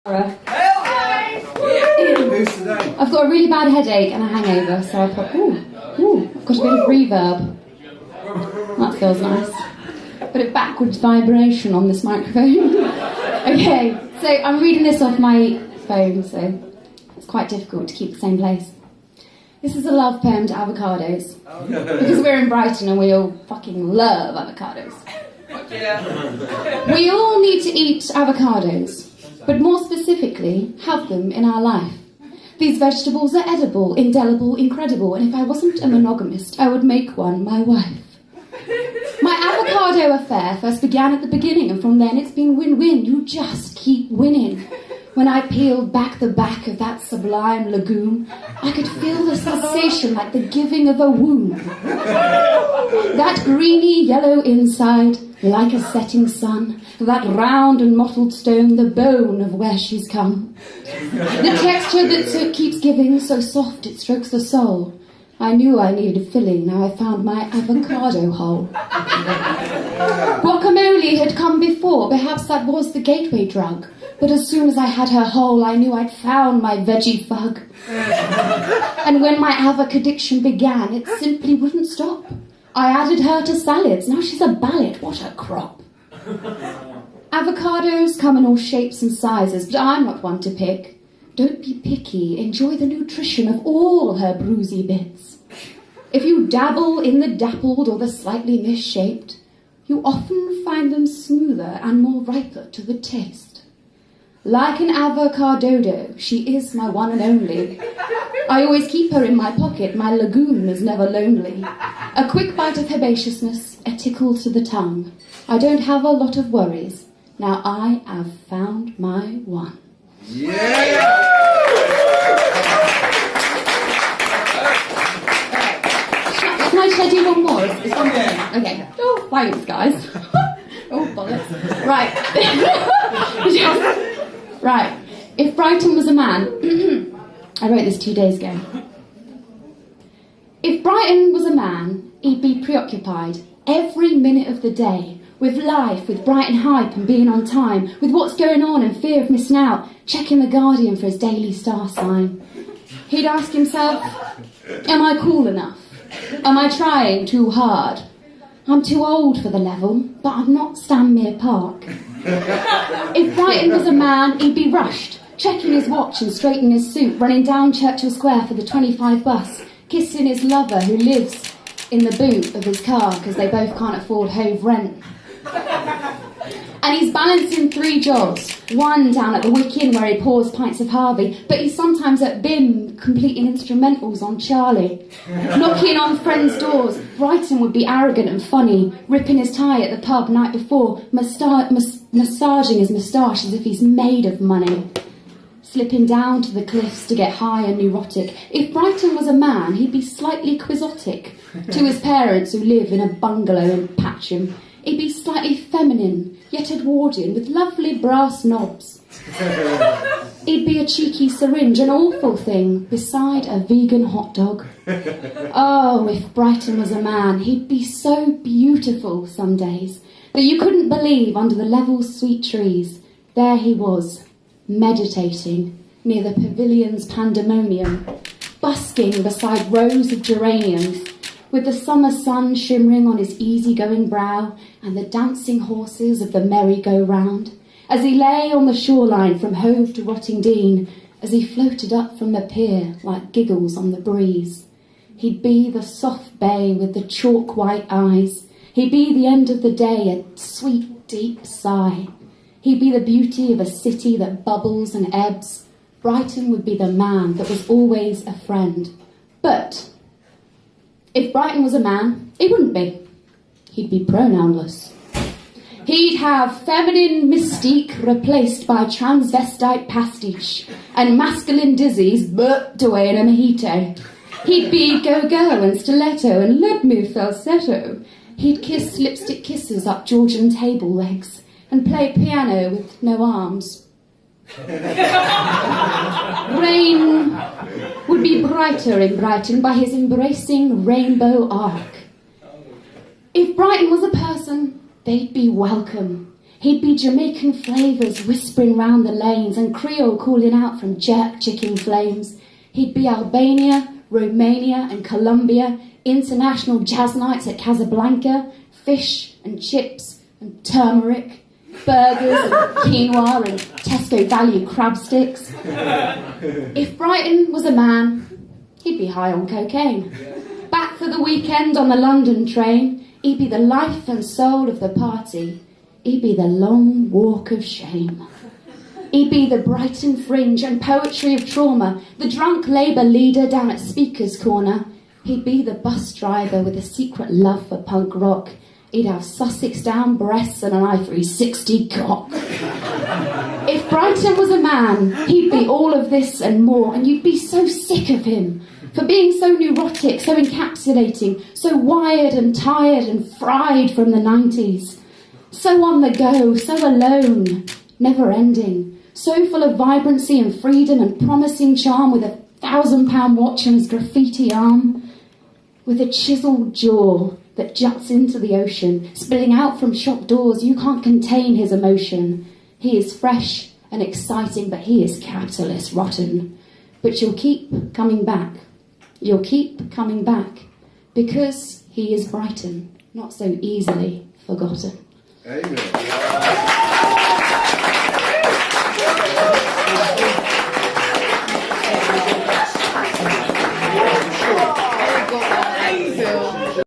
Hi. Who's today? I've got a really bad headache and a hangover, so I thought, I've got a bit of reverb. That feels nice. Bit of backwards vibration on this microphone. Okay, so I'm reading this off my phone, so it's quite difficult to keep the same place. This is a love poem to avocados. Because we're in Brighton and we all fucking love avocados. We all need to eat avocados, but more specifically, have them in our life. These vegetables are edible, indelible, incredible, and if I wasn't a monogamist, I would make one my wife. My avocado affair first began at the beginning, and from then it's been win-win. You just keep winning. When I peeled back the back of that sublime legume, I could feel the sensation like the giving of a womb. That greeny-yellow inside, like a setting sun, that round and mottled stone, the bone of where she's come. The texture that keeps giving, so soft it strokes the soul. I knew I needed a filling, now I found my avocado-hole. Guacamole had come before, perhaps that was the gateway drug. But as soon as I had her whole, I knew I'd found my veggie fug. And when my Avocaddiction began, it simply wouldn't stop. I added her to salads, now she's a ballad, what a crop. Avocados come in all shapes and sizes, but I'm not one to pick. Don't be picky, enjoy the nutrition of all her bruisey bits. If you dabble in the dappled or the slightly misshaped, you often find them smoother and more riper to the taste. Like an avocado, she is my one and only. I always keep her in my pocket, my legume is never lonely. A quick bite of herbaceousness, a tickle to the tongue. I don't have a lot of worries. Now I have found my one. Yeah! Should I do one more? Is one more? Okay. Oh, thanks, guys. Oh, bollocks. Right. Right. If Brighton was a man... I wrote this 2 days ago. If Brighton was a man, he'd be preoccupied every minute of the day with life, with Brighton hype and being on time, with what's going on and fear of missing out, checking the Guardian for his daily star sign. He'd ask himself, am I cool enough? Am I trying too hard? I'm too old for the level, but I'm not Stanmere Park. If Brighton was a man, he'd be rushed, checking his watch and straightening his suit, running down Churchill Square for the 25 bus, kissing his lover who lives in the boot of his car because they both can't afford Hove rent. And he's balancing 3 jobs. One down at the Wick Inn where he pours pints of Harvey, but he's sometimes at BIM completing instrumentals on Charlie. Knocking on friends' doors, Brighton would be arrogant and funny, ripping his tie at the pub night before, massaging his moustache as if he's made of money. Slipping down to the cliffs to get high and neurotic. If Brighton was a man, he'd be slightly quixotic to his parents who live in a bungalow in Patcham. He'd be slightly feminine, yet Edwardian, with lovely brass knobs. He'd be a cheeky syringe, an awful thing, beside a vegan hot dog. Oh, if Brighton was a man, he'd be so beautiful some days that you couldn't believe under the level sweet trees. There he was, meditating near the pavilion's pandemonium, busking beside rows of geraniums, with the summer sun shimmering on his easy-going brow and the dancing horses of the merry-go-round, as he lay on the shoreline from Hove to Rottingdean, as he floated up from the pier like giggles on the breeze. He'd be the soft bay with the chalk-white eyes. He'd be the end of the day, a sweet, deep sigh. He'd be the beauty of a city that bubbles and ebbs. Brighton would be the man that was always a friend. But if Brighton was a man, he wouldn't be. He'd be pronounless. He'd have feminine mystique replaced by transvestite pastiche and masculine dizzies burped away in a mojito. He'd be go-go and stiletto and let me falsetto. He'd kiss lipstick kisses up Georgian table legs and play piano with no arms. Rain would be brighter in Brighton by his embracing rainbow arc. If Brighton was a person, they'd be welcome. He'd be Jamaican flavours whispering round the lanes and Creole calling out from jerk chicken flames. He'd be Albania, Romania and Colombia, international jazz nights at Casablanca, fish and chips and turmeric, burgers and quinoa and Tesco value crab sticks. If Brighton was a man, he'd be high on cocaine. Back for the weekend on the London train, he'd be the life and soul of the party. He'd be the long walk of shame. He'd be the Brighton fringe and poetry of trauma, the drunk Labour leader down at Speaker's Corner. He'd be the bus driver with a secret love for punk rock. He'd have Sussex down breasts and an I-360 cock. If Brighton was a man, he'd be all of this and more, and you'd be so sick of him for being so neurotic, so encapsulating, so wired and tired and fried from the 90s. So on the go, so alone, never ending, so full of vibrancy and freedom and promising charm, with a £1,000 watch on his graffiti arm, with a chiselled jaw that juts into the ocean, spilling out from shop doors. You can't contain his emotion. He is fresh and exciting, but he is capitalist rotten. But you'll keep coming back. You'll keep coming back, because he is Brighton, not so easily forgotten. Amen.